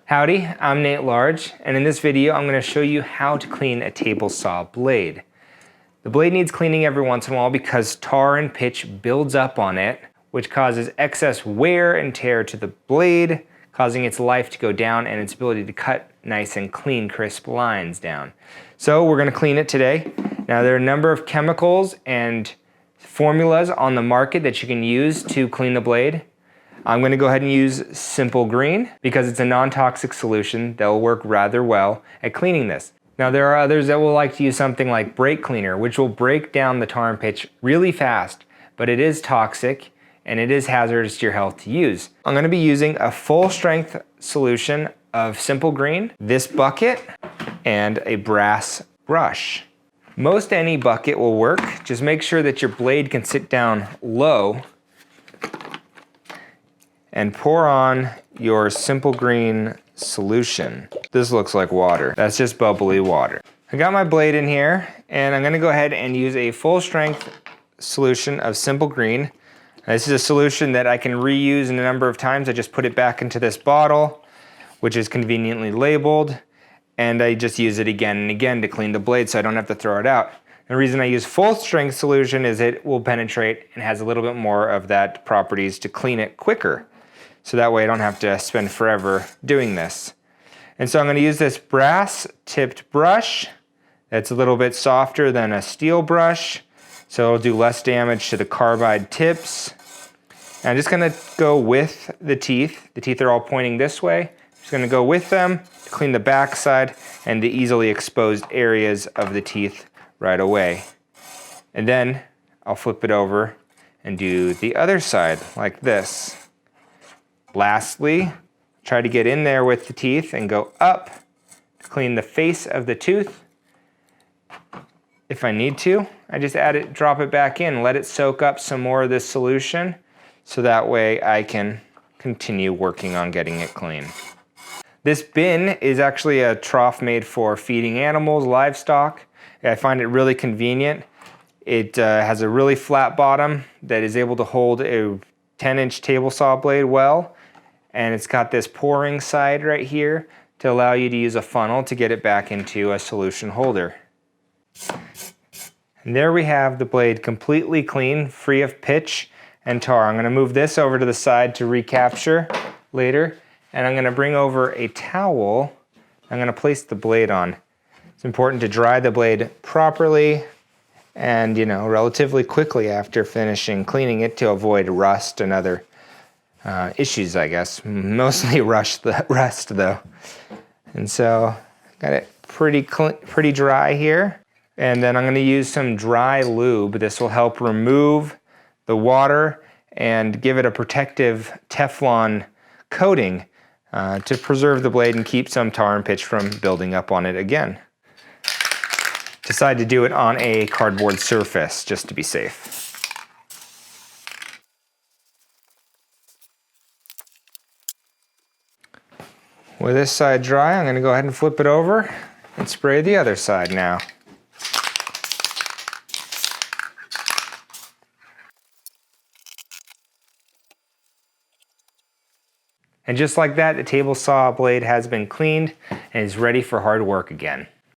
Howdy, I'm Nate Large, and in this video I'm going to show you how to clean a table saw blade. The blade needs cleaning every once in a while because tar and pitch builds up on it, which causes excess wear and tear to the blade, causing its life to go down and its ability to cut nice and clean, crisp lines down. So we're going to clean it today. Now there are a number of chemicals and formulas on the market that you can use to clean the blade. I'm going to go ahead and use Simple Green because it's a non-toxic solution that will work rather well at cleaning this. Now there are others that will like to use something like brake cleaner, which will break down the tar and pitch really fast, but it is toxic and it is hazardous to your health to use. I'm going to be using a full strength solution of Simple Green, this bucket, and a brass brush. Most any bucket will work. Just make sure that your blade can sit down low and pour on your Simple Green solution. This looks like water. That's just bubbly water. I got my blade in here and I'm gonna go ahead and use a full strength solution of Simple Green. This is a solution that I can reuse in a number of times. I just put it back into this bottle, which is conveniently labeled, and I just use it again and again to clean the blade so I don't have to throw it out. The reason I use full strength solution is it will penetrate and has a little bit more of that properties to clean it quicker. So that way I don't have to spend forever doing this. And so I'm going to use this brass tipped brush that's a little bit softer than a steel brush, so it'll do less damage to the carbide tips. And I'm just going to go with the teeth. The teeth are all pointing this way. I'm just going to go with them to clean the back side and the easily exposed areas of the teeth right away. And then I'll flip it over and do the other side like this. Lastly, try to get in there with the teeth and go up to clean the face of the tooth. If I need to, I just drop it back in, let it soak up some more of this solution, so that way I can continue working on getting it clean. This bin is actually a trough made for feeding animals, livestock. I find it really convenient. It has a really flat bottom that is able to hold a 10-inch table saw blade well. And it's got this pouring side right here to allow you to use a funnel to get it back into a solution holder. And there we have the blade completely clean, free of pitch and tar. I'm going to move this over to the side to recapture later. And I'm going to bring over a towel. I'm going to place the blade on. It's important to dry the blade properly and, relatively quickly after finishing cleaning it to avoid rust and other issues, I guess. Mostly rust though. And so got it pretty dry here. And then I'm going to use some dry lube. This will help remove the water and give it a protective Teflon coating to preserve the blade and keep some tar and pitch from building up on it again. Decided to do it on a cardboard surface just to be safe. With this side dry, I'm going to go ahead and flip it over and spray the other side now. And just like that, the table saw blade has been cleaned and is ready for hard work again.